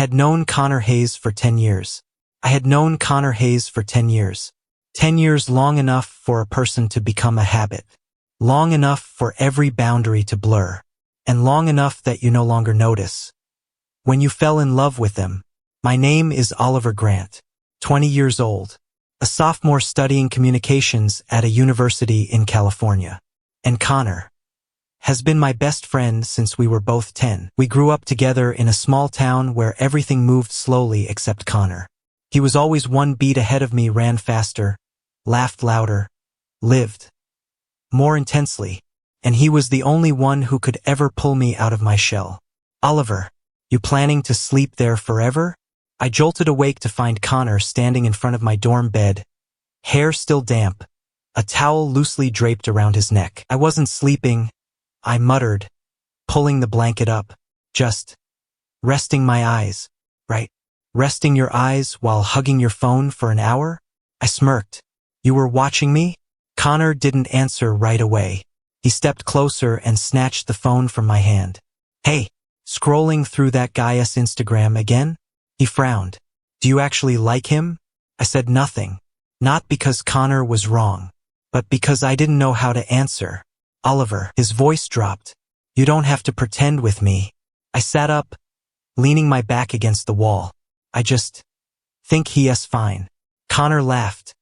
had known Connor Hayes for 10 years. I had known Connor Hayes for 10 years. 10 years, long enough for a person to become a habit. Long enough for every boundary to blur. And long enough that you no longer notice. When you fell in love with them. My name is Oliver Grant, 20 years old, a sophomore studying communications at a university in California. And Connor has been my best friend since we were both 10. We grew up together in a small town where everything moved slowly except Connor. He was always one beat ahead of me, ran faster, laughed louder, lived more intensely, and he was the only one who could ever pull me out of my shell. Oliver, you planning to sleep there forever? I jolted awake to find Connor standing in front of my dorm bed, hair still damp, a towel loosely draped around his neck. I wasn't sleeping, I muttered, pulling the blanket up, just resting my eyes, right? Resting your eyes while hugging your phone for an hour? I smirked. You were watching me? Connor didn't answer right away. He stepped closer and snatched the phone from my hand. Hey, scrolling through that guy's Instagram again? He frowned. Do you actually like him? I said nothing. Not because Connor was wrong, but because I didn't know how to answer. Oliver, his voice dropped. You don't have to pretend with me. I sat up, leaning my back against the wall. I just think he is fine. Connor laughed,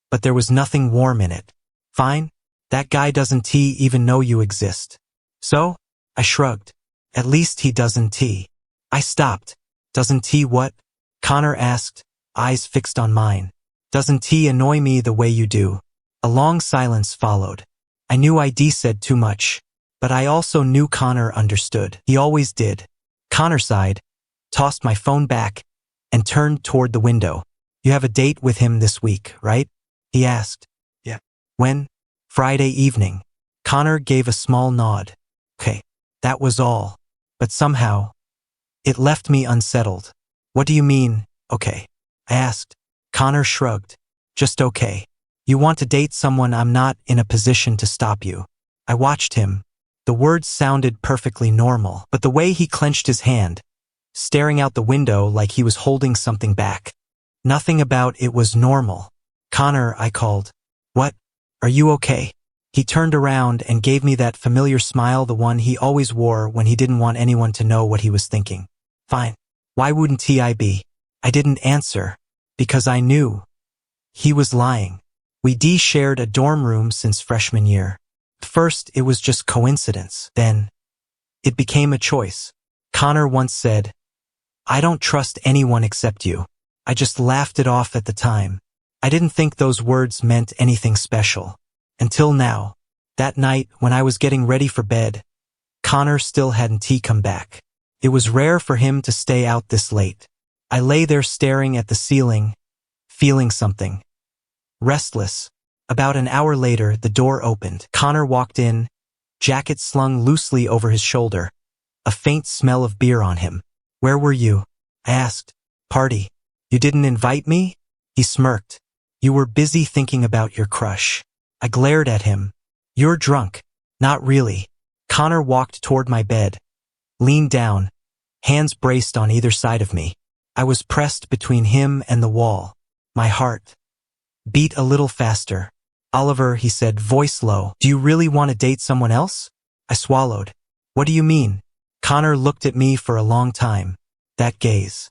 but there was nothing warm in it. Fine? That guy doesn't even know you exist. So? I shrugged. At least he doesn't. I stopped. Doesn't he what? Connor asked, eyes fixed on mine. Doesn't he annoy me the way you do? A long silence followed. I knew I'd said too much, but I also knew Connor understood. He always did. Connor sighed, tossed my phone back, and turned toward the window. You have a date with him this week, right? He asked. Yeah. When? Friday evening. Connor gave a small nod. Okay, that was all. But somehow, it left me unsettled. What do you mean, okay? I asked. Connor shrugged. Just okay. You want to date someone, I'm not in a position to stop you. I watched him. The words sounded perfectly normal, but the way he clenched his hand, staring out the window like he was holding something back. Nothing about it was normal. Connor, I called. What? Are you okay? He turned around and gave me that familiar smile, the one he always wore when he didn't want anyone to know what he was thinking. Fine. Why wouldn't I be? I didn't answer, because I knew. He was lying. We shared a dorm room since freshman year. First, it was just coincidence. Then, it became a choice. Connor once said, I don't trust anyone except you. I just laughed it off at the time. I didn't think those words meant anything special. Until now. That night, when I was getting ready for bed, Connor still hadn't come back. It was rare for him to stay out this late. I lay there staring at the ceiling, feeling something. Restless. About an hour later, the door opened. Connor walked in, jacket slung loosely over his shoulder, a faint smell of beer on him. Where were you? I asked. Party. You didn't invite me? He smirked. You were busy thinking about your crush. I glared at him. You're drunk. Not really. Connor walked toward my bed, leaned down, hands braced on either side of me. I was pressed between him and the wall. My heart beat a little faster. Oliver, he said, voice low. Do you really want to date someone else? I swallowed. What do you mean? Connor looked at me for a long time. That gaze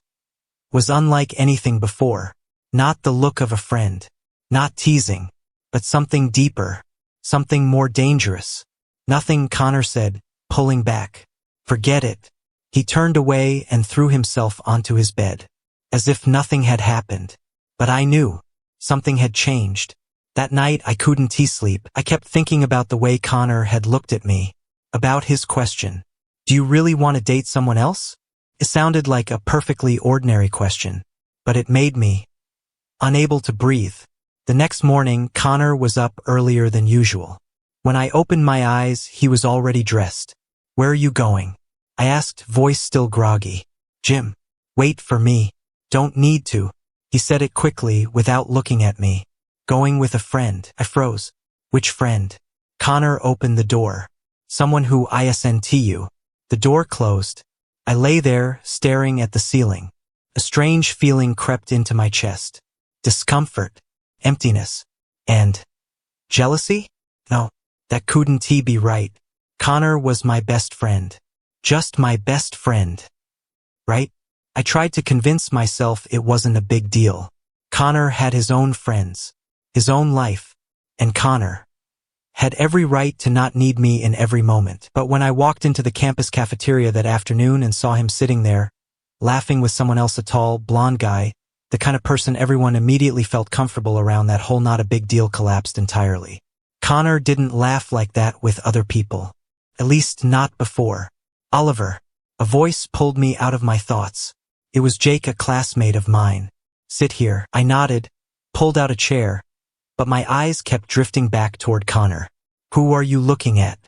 was unlike anything before. Not the look of a friend. Not teasing. But something deeper. Something more dangerous. Nothing, Connor said, pulling back. Forget it. He turned away and threw himself onto his bed. As if nothing had happened. But I knew. Something had changed. That night I couldn't sleep. I kept thinking about the way Connor had looked at me. About his question. Do you really want to date someone else? It sounded like a perfectly ordinary question. But it made me unable to breathe. The next morning, Connor was up earlier than usual. When I opened my eyes, he was already dressed. Where are you going? I asked, voice still groggy. Gym. Wait for me. Don't need to. He said it quickly without looking at me. Going with a friend. I froze. Which friend? Connor opened the door. Someone who isn't you. The door closed. I lay there, staring at the ceiling. A strange feeling crept into my chest. Discomfort, emptiness, and jealousy? No, that couldn't be right. Connor was my best friend. Just my best friend. Right? I tried to convince myself it wasn't a big deal. Connor had his own friends, his own life, and Connor had every right to not need me in every moment. But when I walked into the campus cafeteria that afternoon and saw him sitting there, laughing with someone else, a tall, blonde guy, the kind of person everyone immediately felt comfortable around, that whole not a big deal collapsed entirely. Connor didn't laugh like that with other people. At least not before. Oliver. A voice pulled me out of my thoughts. It was Jake, a classmate of mine. Sit here. I nodded, pulled out a chair, but my eyes kept drifting back toward Connor. Who are you looking at?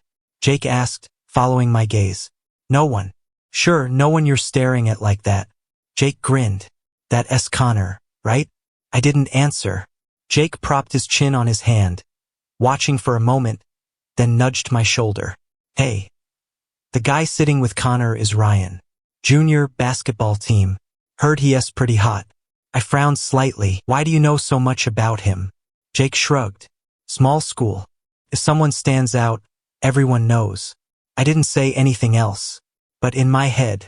Jake asked, following my gaze. No one. Sure, no one you're staring at like that. Jake grinned. That's Connor, right? I didn't answer. Jake propped his chin on his hand, watching for a moment, then nudged my shoulder. Hey. The guy sitting with Connor is Ryan. Junior basketball team. Heard he's pretty hot. I frowned slightly. Why do you know so much about him? Jake shrugged. Small school. If someone stands out, everyone knows. I didn't say anything else. But in my head,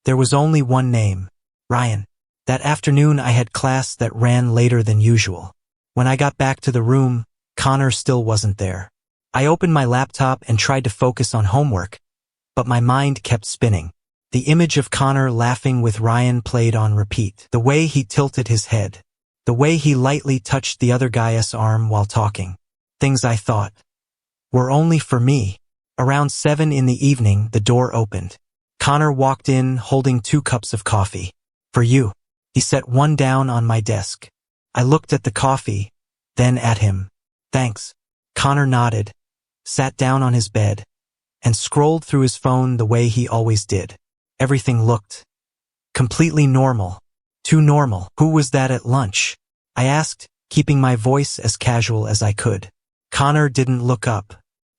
there was only one name. Ryan. That afternoon I had class that ran later than usual. When I got back to the room, Connor still wasn't there. I opened my laptop and tried to focus on homework, but my mind kept spinning. The image of Connor laughing with Ryan played on repeat. The way he tilted his head. The way he lightly touched the other guy's arm while talking. Things I thought were only for me. Around 7 in the evening, the door opened. Connor walked in holding 2 cups of coffee. For you. He set one down on my desk. I looked at the coffee, then at him. Thanks. Connor nodded, sat down on his bed, and scrolled through his phone the way he always did. Everything looked completely normal. Too normal. Who was that at lunch? I asked, keeping my voice as casual as I could. Connor didn't look up.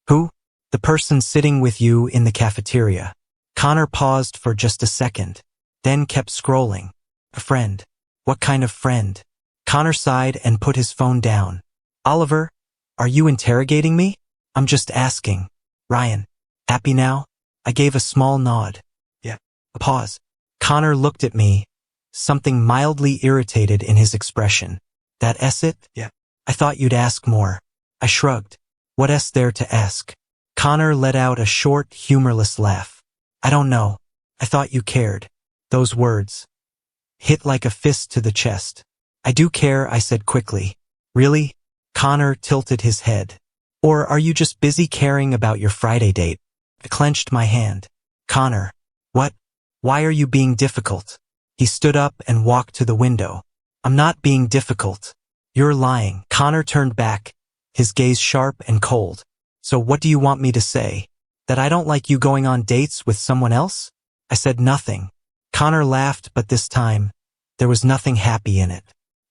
Who? The person sitting with you in the cafeteria. Connor paused for just a second, then kept scrolling. A friend. What kind of friend? Connor sighed and put his phone down. Oliver, are you interrogating me? I'm just asking. Ryan. Happy now? I gave a small nod. Yeah. A pause. Connor looked at me, something mildly irritated in his expression. That's it? Yeah. I thought you'd ask more. I shrugged. What's there to ask? Connor let out a short, humorless laugh. I don't know. I thought you cared. Those words hit like a fist to the chest. I do care, I said quickly. Really? Connor tilted his head. Or are you just busy caring about your Friday date? I clenched my hand. Connor. What? Why are you being difficult? He stood up and walked to the window. I'm not being difficult. You're lying. Connor turned back, his gaze sharp and cold. So what do you want me to say? That I don't like you going on dates with someone else? I said nothing. Connor laughed, but this time, there was nothing happy in it.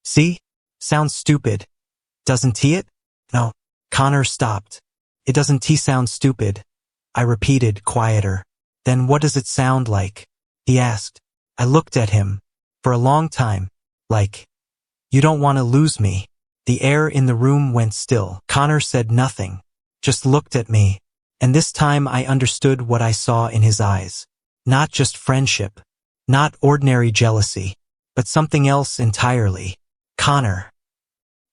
See? Sounds stupid. Doesn't he it? No. Connor stopped. It doesn't sound stupid. I repeated, quieter. Then what does it sound like? He asked. I looked at him. For a long time. Like, you don't want to lose me. The air in the room went still. Connor said nothing. Just looked at me. And this time I understood what I saw in his eyes. Not just friendship. Not ordinary jealousy. But something else entirely. Connor.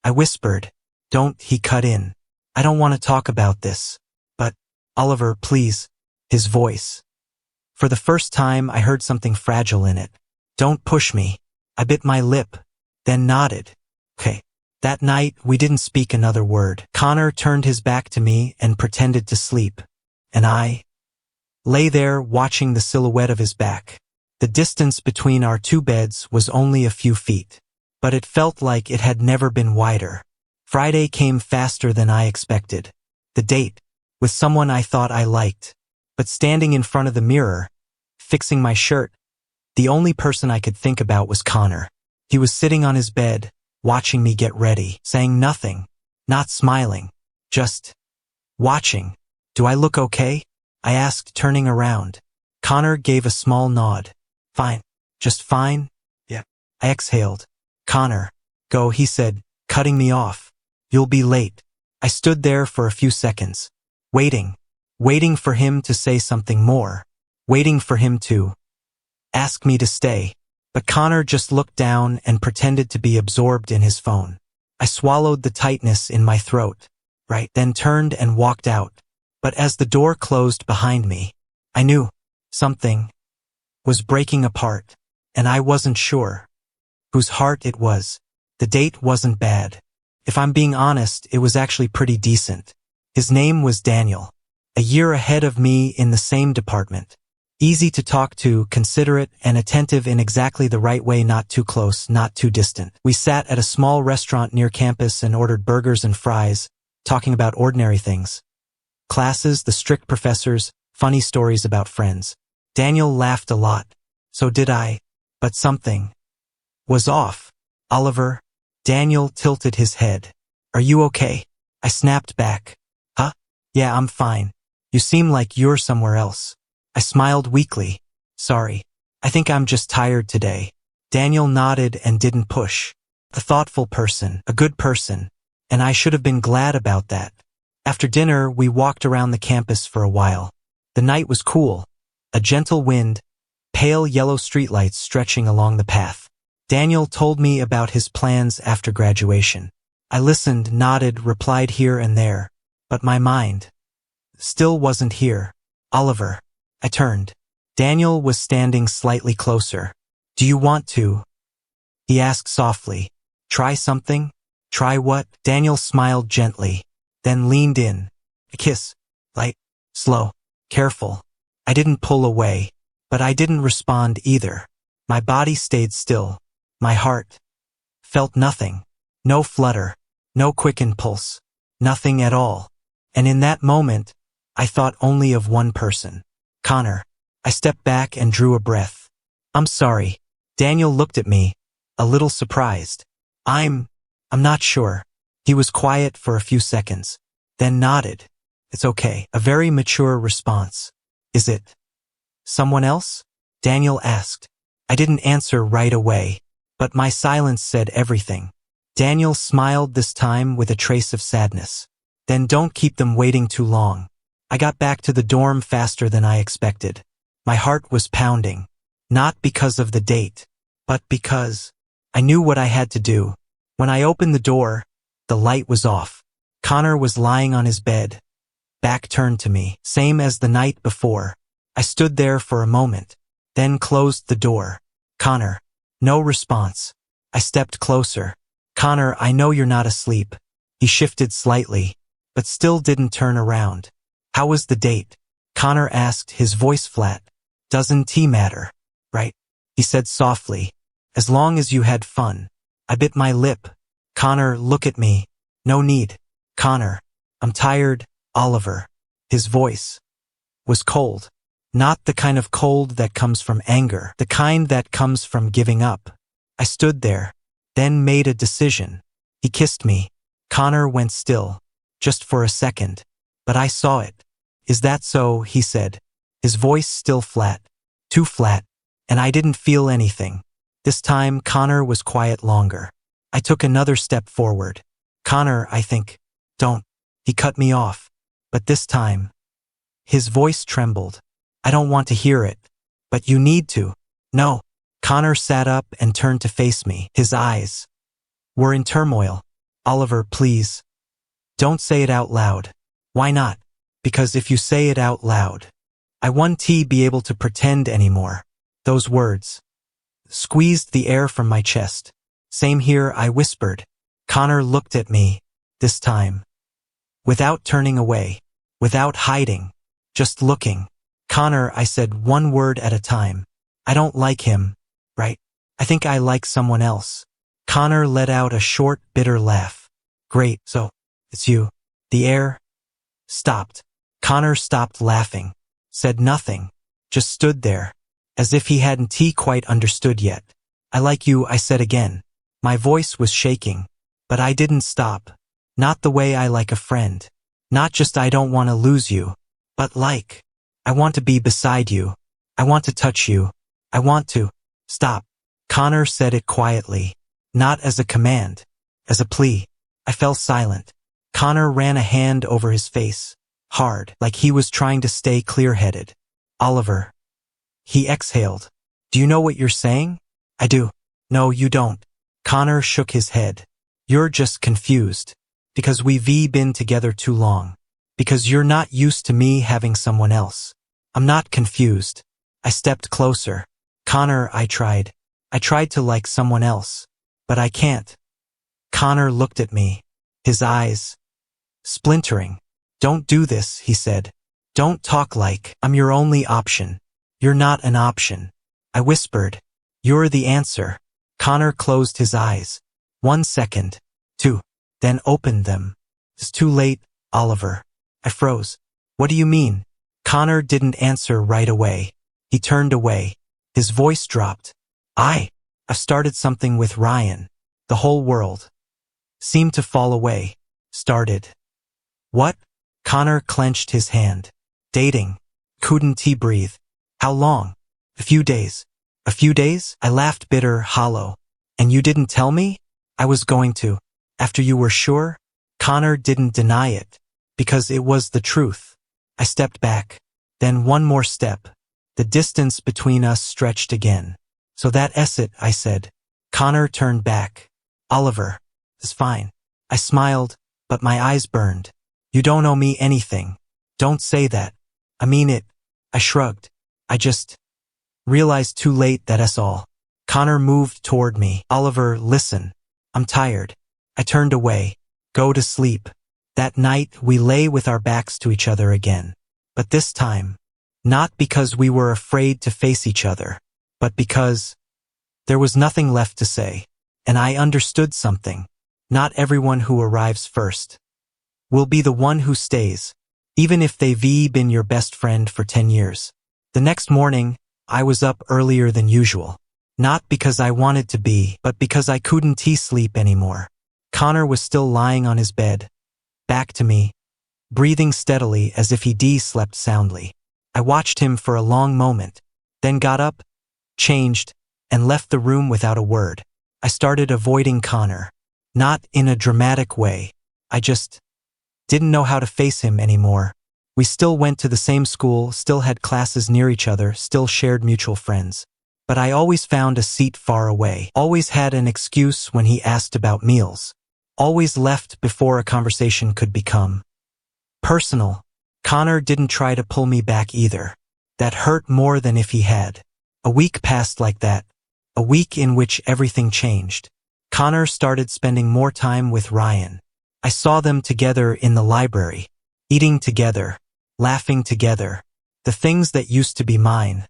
I whispered. Don't, he cut in. I don't want to talk about this. But, Oliver, please. His voice. For the first time I heard something fragile in it. Don't push me. I bit my lip, then nodded. Okay. That night we didn't speak another word. Connor turned his back to me and pretended to sleep. And I lay there watching the silhouette of his back. The distance between our 2 beds was only a few feet. But it felt like it had never been wider. Friday came faster than I expected. The date, with someone I thought I liked. But standing in front of the mirror, fixing my shirt, the only person I could think about was Connor. He was sitting on his bed, watching me get ready, saying nothing, not smiling, just watching. Do I look okay? I asked, turning around. Connor gave a small nod. Fine. Just fine. I exhaled. Connor. Go, he said, cutting me off. You'll be late. I stood there for a few seconds, waiting for him to say something more, waiting for him to ask me to stay. But Connor just looked down and pretended to be absorbed in his phone. I swallowed the tightness in my throat, then turned and walked out. But as the door closed behind me, I knew something was breaking apart, and I wasn't sure whose heart it was. The date wasn't bad. If I'm being honest, it was actually pretty decent. His name was Daniel, a year ahead of me in the same department. Easy to talk to, considerate, and attentive in exactly the right way, not too close, not too distant. We sat at a small restaurant near campus and ordered burgers and fries, talking about ordinary things. Classes, the strict professors, funny stories about friends. Daniel laughed a lot. So did I. But something was off. Oliver. Daniel tilted his head. Are you okay? I snapped back. Huh? Yeah, I'm fine. You seem like you're somewhere else. I smiled weakly. Sorry. I think I'm just tired today. Daniel nodded and didn't push. A thoughtful person, a good person, and I should have been glad about that. After dinner, we walked around the campus for a while. The night was cool. A gentle wind, pale yellow streetlights stretching along the path. Daniel told me about his plans after graduation. I listened, nodded, replied here and there, but my mind still wasn't here. Oliver. I turned. Daniel was standing slightly closer. Do you want to? He asked softly. Try something? Try what? Daniel smiled gently, then leaned in. A kiss. Light, slow, careful. I didn't pull away, but I didn't respond either. My body stayed still. My heart felt nothing. No flutter, no quick impulse, nothing at all. And in that moment, I thought only of one person. Connor. I stepped back and drew a breath. I'm sorry. Daniel looked at me, a little surprised. I'm not sure. He was quiet for a few seconds, then nodded. It's okay. A very mature response. Is it someone else? Daniel asked. I didn't answer right away, but my silence said everything. Daniel smiled this time with a trace of sadness. Then don't keep them waiting too long. I got back to the dorm faster than I expected. My heart was pounding, not because of the date, but because I knew what I had to do. When I opened the door, the light was off. Connor was lying on his bed, back turned to me, same as the night before. I stood there for a moment, then closed the door. Connor. No response. I stepped closer. Connor, I know you're not asleep. He shifted slightly, but still didn't turn around. How was the date? Connor asked, his voice flat. Doesn't matter, right? He said softly. As long as you had fun. I bit my lip. Connor, look at me. No need. Connor. I'm tired, Oliver. His voice was cold. Not the kind of cold that comes from anger, the kind that comes from giving up. I stood there, then made a decision. He kissed me. Connor went still, just for a second. But I saw it. Is that so? He said. His voice still flat. Too flat. And I didn't feel anything. This time, Connor was quiet longer. I took another step forward. Connor, I think. Don't. He cut me off. But this time, his voice trembled. I don't want to hear it. But you need to. No. Connor sat up and turned to face me. His eyes were in turmoil. Oliver, please. Don't say it out loud. Why not? Because if you say it out loud, I won't be able to pretend anymore. Those words squeezed the air from my chest. Same here, I whispered. Connor looked at me, this time. Without turning away, without hiding, just looking. Connor, I said one word at a time. I don't like him, right? I think I like someone else. Connor let out a short, bitter laugh. Great, so it's you. The air stopped. Connor stopped laughing, said nothing, just stood there, as if he hadn't quite understood yet. I like you, I said again. My voice was shaking, but I didn't stop. Not the way I like a friend. Not just I don't want to lose you, but like, I want to be beside you. I want to touch you. I want to. Stop. Connor said it quietly, not as a command, as a plea. I fell silent. Connor ran a hand over his face, hard, like he was trying to stay clear-headed. Oliver. He exhaled. Do you know what you're saying? I do. No, you don't. Connor shook his head. You're just confused. Because we've been together too long. Because you're not used to me having someone else. I'm not confused. I stepped closer. Connor, I tried. I tried to like someone else. But I can't. Connor looked at me. His eyes splintering. Don't do this, he said. Don't talk like I'm your only option. You're not an option. I whispered. You're the answer. Connor closed his eyes. 1 second. 2. Then opened them. It's too late, Oliver. I froze. What do you mean? Connor didn't answer right away. He turned away. His voice dropped. I've started something with Ryan. The whole world seemed to fall away. Started. What? Connor clenched his hand. Dating. Couldn't he breathe? How long? A few days. A few days? I laughed bitter, hollow. And you didn't tell me? I was going to. After you were sure? Connor didn't deny it. Because it was the truth. I stepped back. Then one more step. The distance between us stretched again. So that's it, I said. Connor turned back. Oliver. It's fine. I smiled, but my eyes burned. You don't owe me anything. Don't say that. I mean it. I shrugged. I just realized too late that's all. Connor moved toward me. Oliver, listen. I'm tired. I turned away. Go to sleep. That night we lay with our backs to each other again. But this time, not because we were afraid to face each other, but because there was nothing left to say. And I understood something. Not everyone who arrives first will be the one who stays, even if they've been your best friend for 10 years. The next morning, I was up earlier than usual. Not because I wanted to be, but because I couldn't sleep anymore. Connor was still lying on his bed, back to me, breathing steadily as if he slept soundly. I watched him for a long moment, then got up, changed, and left the room without a word. I started avoiding Connor. Not in a dramatic way. I just didn't know how to face him anymore. We still went to the same school, still had classes near each other, still shared mutual friends. But I always found a seat far away, always had an excuse when he asked about meals, always left before a conversation could become personal. Connor didn't try to pull me back either. That hurt more than if he had. A week passed like that. A week in which everything changed. Connor started spending more time with Ryan. I saw them together in the library, eating together, laughing together. The things that used to be mine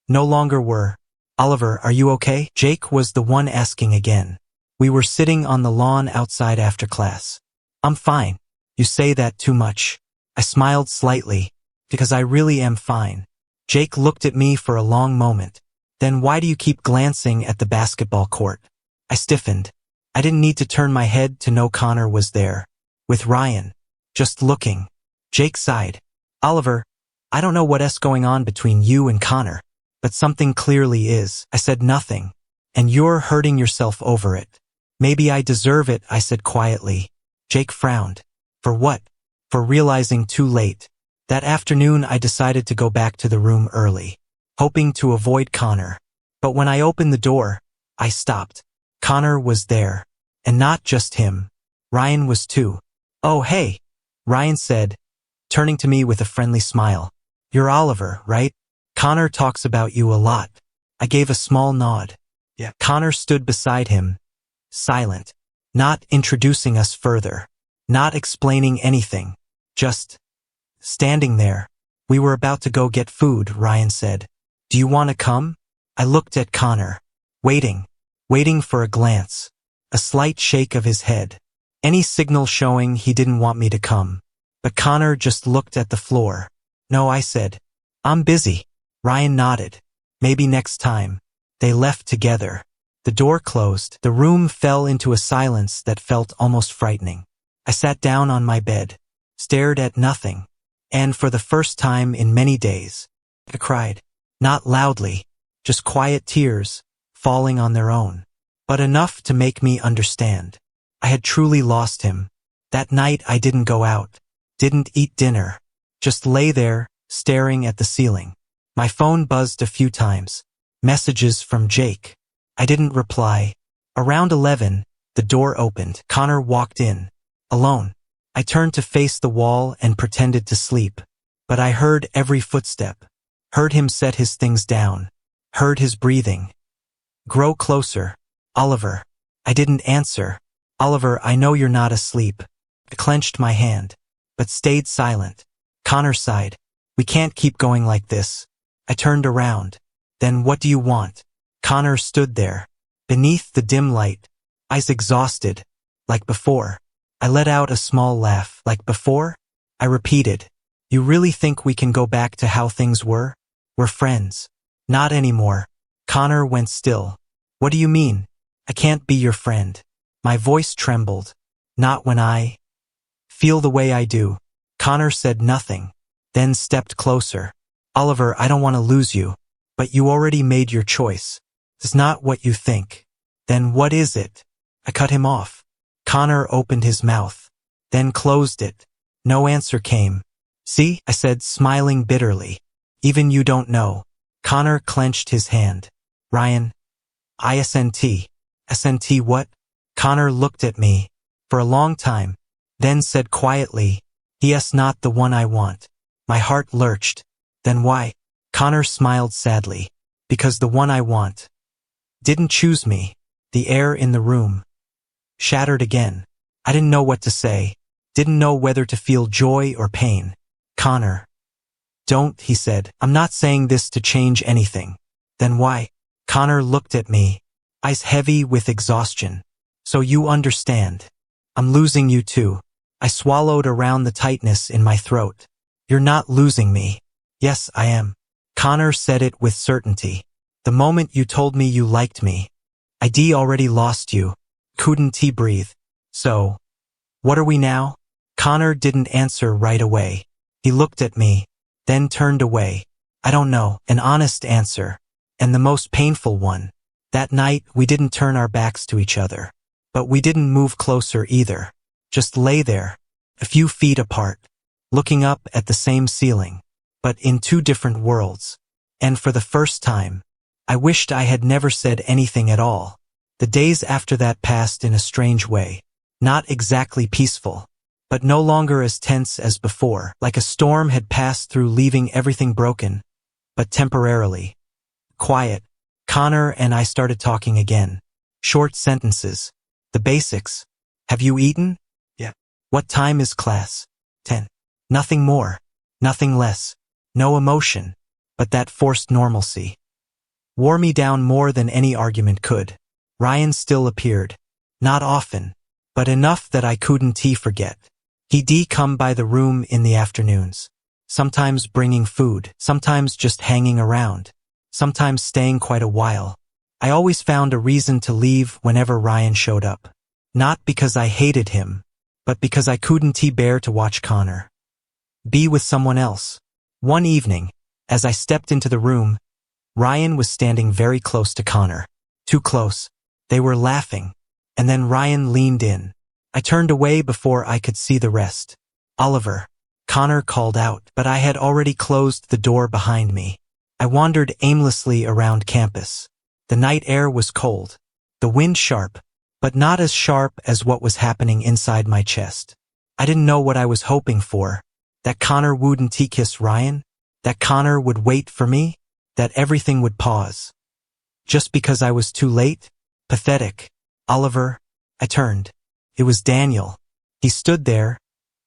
no longer were. Oliver, are you okay? Jake was the one asking again. We were sitting on the lawn outside after class. I'm fine. You say that too much. I smiled slightly, because I really am fine. Jake looked at me for a long moment. Then why do you keep glancing at the basketball court? I stiffened. I didn't need to turn my head to know Connor was there. With Ryan. Just looking. Jake sighed. Oliver, I don't know what's going on between you and Connor, but something clearly is. I said nothing. And you're hurting yourself over it. Maybe I deserve it, I said quietly. Jake frowned. For what? For realizing too late. That afternoon I decided to go back to the room early, hoping to avoid Connor. But when I opened the door, I stopped. Connor was there. And not just him. Ryan was too. Oh, hey, Ryan said, turning to me with a friendly smile. You're Oliver, right? Connor talks about you a lot. I gave a small nod. Yeah. Connor stood beside him, silent, not introducing us further, not explaining anything, just standing there. We were about to go get food, Ryan said. Do you want to come? I looked at Connor, waiting for a glance, a slight shake of his head, any signal showing he didn't want me to come. But Connor just looked at the floor. No, I said. I'm busy. Ryan nodded. Maybe next time. They left together. The door closed. The room fell into a silence that felt almost frightening. I sat down on my bed, stared at nothing, and for the first time in many days, I cried. Not loudly, just quiet tears, falling on their own. But enough to make me understand. I had truly lost him. That night I didn't go out, didn't eat dinner, just lay there, staring at the ceiling. My phone buzzed a few times. Messages from Jake. I didn't reply. Around 11, the door opened. Connor walked in. Alone. I turned to face the wall and pretended to sleep. But I heard every footstep. Heard him set his things down. Heard his breathing. Grow closer. Oliver. I didn't answer. Oliver, I know you're not asleep. I clenched my hand, but stayed silent. Connor sighed. We can't keep going like this. I turned around. Then what do you want? Connor stood there, beneath the dim light, eyes exhausted, like before. I let out a small laugh. Like before? I repeated. You really think we can go back to how things were? We're friends. Not anymore. Connor went still. What do you mean? I can't be your friend. My voice trembled. Not when I feel the way I do. Connor said nothing, then stepped closer. Oliver, I don't want to lose you, but you already made your choice. It's not what you think. Then what is it? I cut him off. Connor opened his mouth, then closed it. No answer came. See, I said, smiling bitterly. Even you don't know. Connor clenched his hand. Ryan. ISNT. SNT what? Connor looked at me for a long time, then said quietly, "He is not the one I want." My heart lurched. Then why? Connor smiled sadly. Because the one I want didn't choose me. The air in the room shattered again. I didn't know what to say. Didn't know whether to feel joy or pain. Connor. Don't, he said. I'm not saying this to change anything. Then why? Connor looked at me, eyes heavy with exhaustion. So you understand. I'm losing you too. I swallowed around the tightness in my throat. You're not losing me. Yes, I am. Connor said it with certainty. The moment you told me you liked me, I'd already lost you. Couldn't he breathe. So, what are we now? Connor didn't answer right away. He looked at me, then turned away. I don't know, an honest answer. And the most painful one. That night, we didn't turn our backs to each other. But we didn't move closer either. Just lay there, a few feet apart, looking up at the same ceiling, but in two different worlds. And for the first time, I wished I had never said anything at all. The days after that passed in a strange way. Not exactly peaceful, but no longer as tense as before, like a storm had passed through, leaving everything broken, but temporarily. Quiet. Connor and I started talking again. Short sentences. The basics. Have you eaten? Yeah. What time is class? 10. Nothing more. Nothing less. No emotion. But that forced normalcy wore me down more than any argument could. Ryan still appeared. Not often, but enough that I couldn't forget. He'd come by the room in the afternoons. Sometimes bringing food, sometimes just hanging around, sometimes staying quite a while. I always found a reason to leave whenever Ryan showed up. Not because I hated him, but because I couldn't bear to watch Connor be with someone else. One evening, as I stepped into the room, Ryan was standing very close to Connor. Too close. They were laughing, and then Ryan leaned in. I turned away before I could see the rest. Oliver. Connor called out, but I had already closed the door behind me. I wandered aimlessly around campus. The night air was cold, the wind sharp, but not as sharp as what was happening inside my chest. I didn't know what I was hoping for. That Connor wouldn't kiss Ryan? That Connor would wait for me? That everything would pause? Just because I was too late? Pathetic. Oliver. I turned. It was Daniel. He stood there,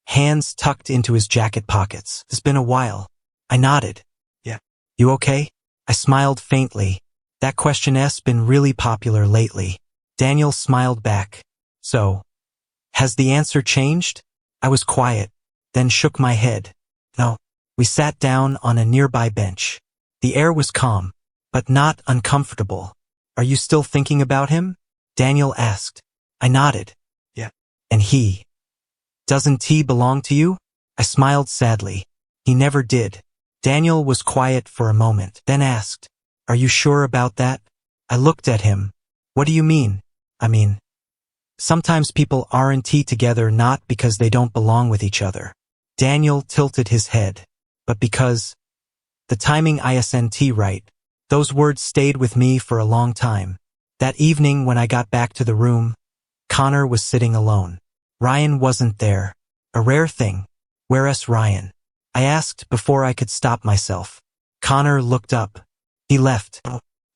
hands tucked into his jacket pockets. It's been a while. I nodded. Yeah. You okay? I smiled faintly. That question's been really popular lately. Daniel smiled back. So, has the answer changed? I was quiet, then shook my head. No. We sat down on a nearby bench. The air was calm, but not uncomfortable. Are you still thinking about him? Daniel asked. I nodded. Yeah. And he? Doesn't he belong to you? I smiled sadly. He never did. Daniel was quiet for a moment, then asked, Are you sure about that? I looked at him. What do you mean? I mean, sometimes people aren't together not because they don't belong with each other. Daniel tilted his head. But because the timing isn't right. Those words stayed with me for a long time. That evening when I got back to the room, Connor was sitting alone. Ryan wasn't there. A rare thing. Where's Ryan? I asked before I could stop myself. Connor looked up. He left.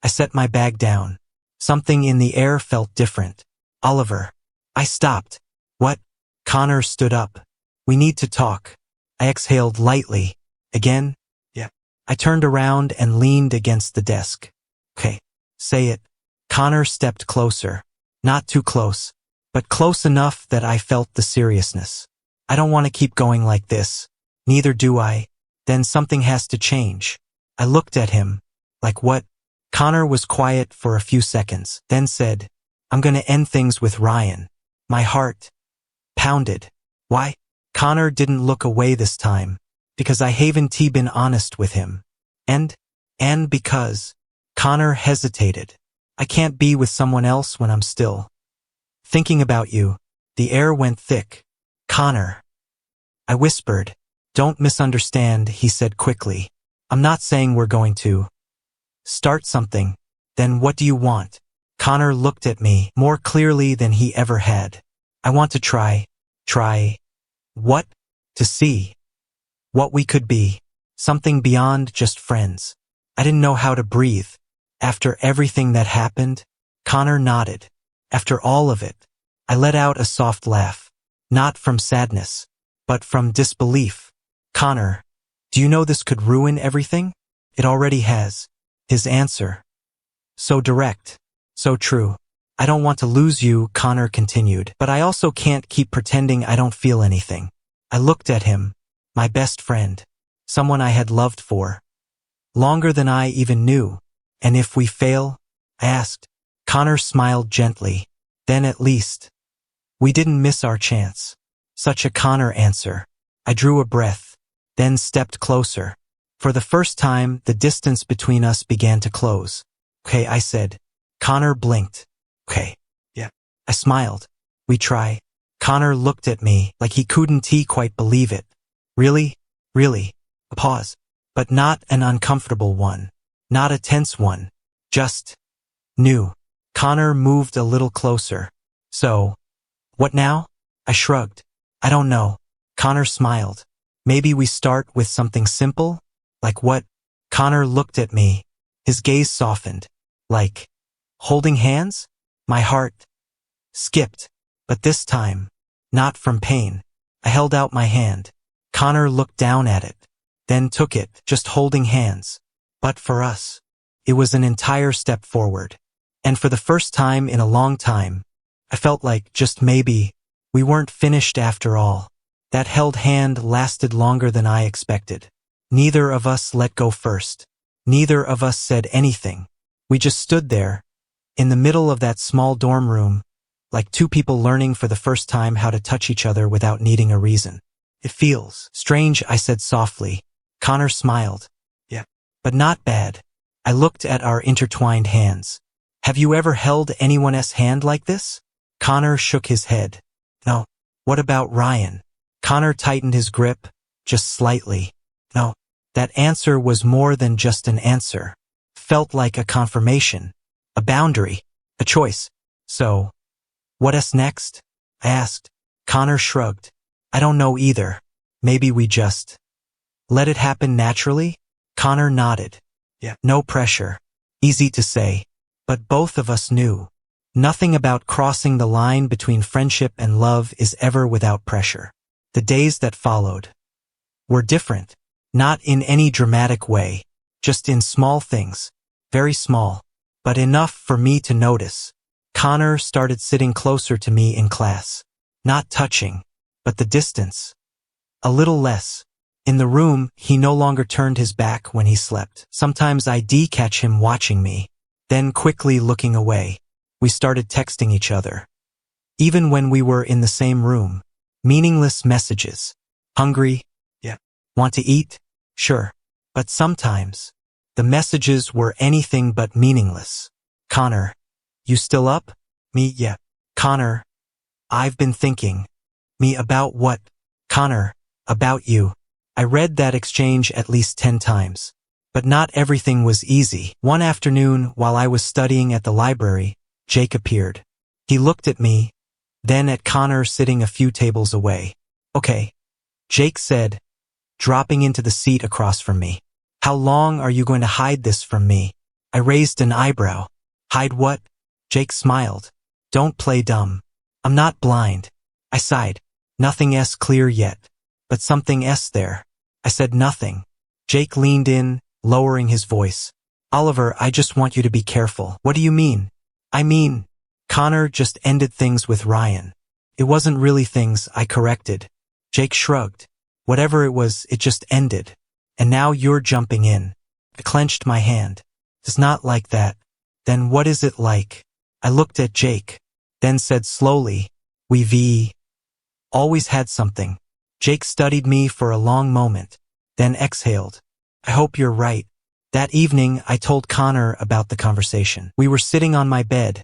I set my bag down. Something in the air felt different. Oliver. I stopped. What? Connor stood up. We need to talk. I exhaled lightly. Again? Yeah. I turned around and leaned against the desk. Okay. Say it. Connor stepped closer. Not too close, but close enough that I felt the seriousness. I don't want to keep going like this. Neither do I. Then something has to change. I looked at him. Like what? Connor was quiet for a few seconds, then said, I'm gonna end things with Ryan. My heart pounded. Why? Connor didn't look away this time, because I haven't been honest with him. And because Connor hesitated. I can't be with someone else when I'm still thinking about you. The air went thick. Connor. I whispered. Don't misunderstand, he said quickly. I'm not saying we're going to start something. Then what do you want? Connor looked at me more clearly than he ever had. I want to try. What? To see what we could be. Something beyond just friends. I didn't know how to breathe. After everything that happened, Connor nodded. After all of it, I let out a soft laugh. Not from sadness, but from disbelief. Connor, do you know this could ruin everything? It already has. His answer. So direct. So true. I don't want to lose you, Connor continued, but I also can't keep pretending I don't feel anything. I looked at him. My best friend. Someone I had loved for longer than I even knew. And if we fail? I asked. Connor smiled gently. Then at least we didn't miss our chance. Such a Connor answer. I drew a breath, then stepped closer. For the first time, the distance between us began to close. Okay, I said. Connor blinked. Okay. Yeah. I smiled. We try. Connor looked at me like he couldn't quite believe it. Really? Really? A pause. But not an uncomfortable one. Not a tense one. Just new. Connor moved a little closer. So, what now? I shrugged. I don't know. Connor smiled. Maybe we start with something simple? Like what? Connor looked at me. His gaze softened. Like holding hands? My heart skipped. But this time, not from pain. I held out my hand. Connor looked down at it. Then took it, just holding hands. But for us, it was an entire step forward. And for the first time in a long time, I felt like, just maybe, we weren't finished after all. That held hand lasted longer than I expected. Neither of us let go first. Neither of us said anything. We just stood there, in the middle of that small dorm room, like two people learning for the first time how to touch each other without needing a reason. It feels strange, I said softly. Connor smiled. Yeah. But not bad. I looked at our intertwined hands. Have you ever held anyone's hand like this? Connor shook his head. No. What about Ryan? Connor tightened his grip, just slightly. No. That answer was more than just an answer. Felt like a confirmation. A boundary. A choice. So, what's next? I asked. Connor shrugged. I don't know either. Maybe we just let it happen naturally? Connor nodded. Yeah. No pressure. Easy to say. But both of us knew. Nothing about crossing the line between friendship and love is ever without pressure. The days that followed were different. Not in any dramatic way. Just in small things. Very small. But enough for me to notice. Connor started sitting closer to me in class. Not touching. But the distance. A little less. In the room, he no longer turned his back when he slept. Sometimes I'd catch him watching me, then quickly looking away. We started texting each other. Even when we were in the same room. Meaningless messages. Hungry? Yeah. Want to eat? Sure. But sometimes, the messages were anything but meaningless. Connor, you still up? Me, yeah. Connor, I've been thinking. Me, about what? Connor, about you. I read that exchange at least 10 times. But not everything was easy. One afternoon, while I was studying at the library, Jake appeared. He looked at me, then at Connor sitting a few tables away. Okay, Jake said, dropping into the seat across from me. How long are you going to hide this from me? I raised an eyebrow. Hide what? Jake smiled. Don't play dumb. I'm not blind. I sighed. Nothing clear yet. But something there. I said nothing. Jake leaned in, lowering his voice. Oliver, I just want you to be careful. What do you mean? I mean, Connor just ended things with Ryan. It wasn't really things, I corrected. Jake shrugged. Whatever it was, it just ended. And now you're jumping in. I clenched my hand. It's not like that. Then what is it like? I looked at Jake, then said slowly, we've always had something. Jake studied me for a long moment, then exhaled. I hope you're right. That evening, I told Connor about the conversation. We were sitting on my bed,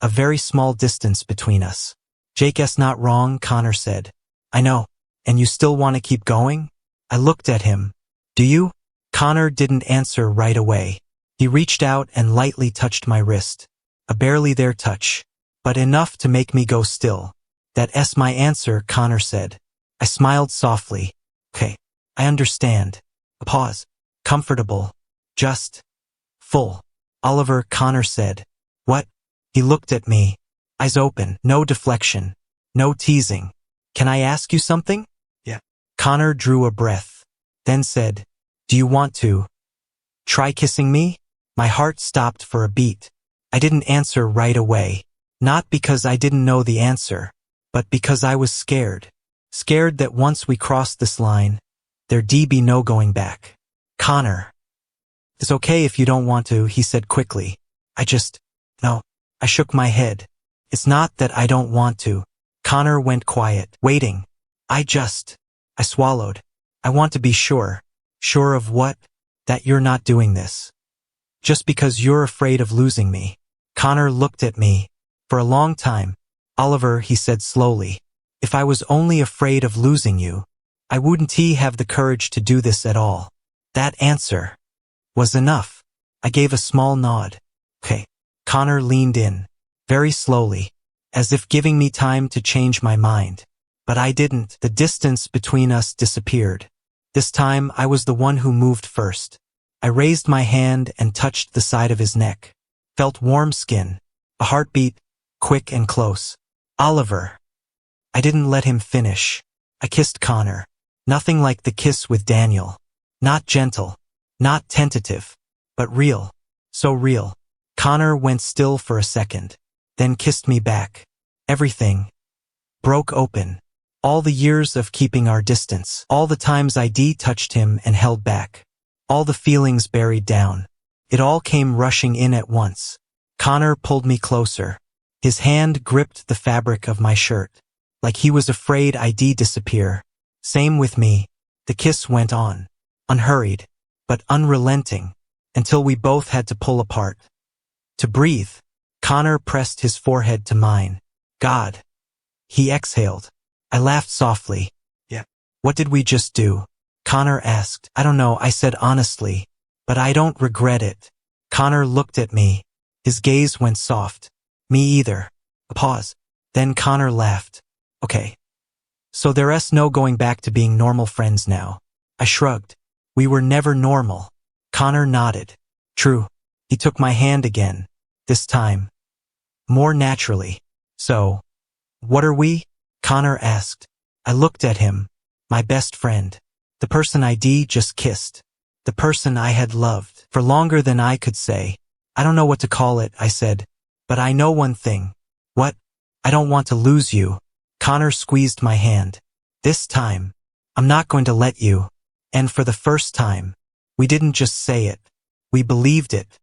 a very small distance between us. Jake's not wrong, Connor said. I know. And you still want to keep going? I looked at him. Do you? Connor didn't answer right away. He reached out and lightly touched my wrist. A barely there touch, but enough to make me go still. That's my answer, Connor said. I smiled softly. Okay, I understand. A pause. Comfortable. Just. Full. Oliver, Connor said. What? He looked at me. Eyes open. No deflection. No teasing. Can I ask you something? Yeah. Connor drew a breath. Then said, do you want to try kissing me? My heart stopped for a beat. I didn't answer right away. Not because I didn't know the answer, but because I was scared. Scared that once we crossed this line, there'd be no going back. Connor. It's okay if you don't want to, he said quickly. No. I shook my head. It's not that I don't want to. Connor went quiet, waiting. I swallowed. I want to be sure. Sure of what? That you're not doing this. Just because you're afraid of losing me. Connor looked at me. For a long time. Oliver, he said slowly. If I was only afraid of losing you, I wouldn't have the courage to do this at all. That answer was enough. I gave a small nod. Okay. Connor leaned in. Very slowly. As if giving me time to change my mind. But I didn't. The distance between us disappeared. This time I was the one who moved first. I raised my hand and touched the side of his neck. Felt warm skin. A heartbeat, quick and close. Oliver. I didn't let him finish. I kissed Connor. Nothing like the kiss with Daniel. Not gentle. Not tentative. But real. So real. Connor went still for a second. Then kissed me back. Everything broke open. All the years of keeping our distance. All the times I touched him and held back. All the feelings buried down. It all came rushing in at once. Connor pulled me closer. His hand gripped the fabric of my shirt. Like he was afraid I'd disappear. Same with me. The kiss went on. Unhurried. But unrelenting. Until we both had to pull apart. To breathe. Connor pressed his forehead to mine. God. He exhaled. I laughed softly. Yeah. What did we just do? Connor asked. I don't know, I said honestly. But I don't regret it. Connor looked at me. His gaze went soft. Me either. A pause. Then Connor laughed. Okay. So there's no going back to being normal friends now. I shrugged. We were never normal. Connor nodded. True. He took my hand again. This time. More naturally. So, what are we? Connor asked. I looked at him. My best friend. The person I just kissed. The person I had loved. For longer than I could say. I don't know what to call it, I said. But I know one thing. What? I don't want to lose you. Connor squeezed my hand. This time. I'm not going to let you. And for the first time. We didn't just say it. We believed it.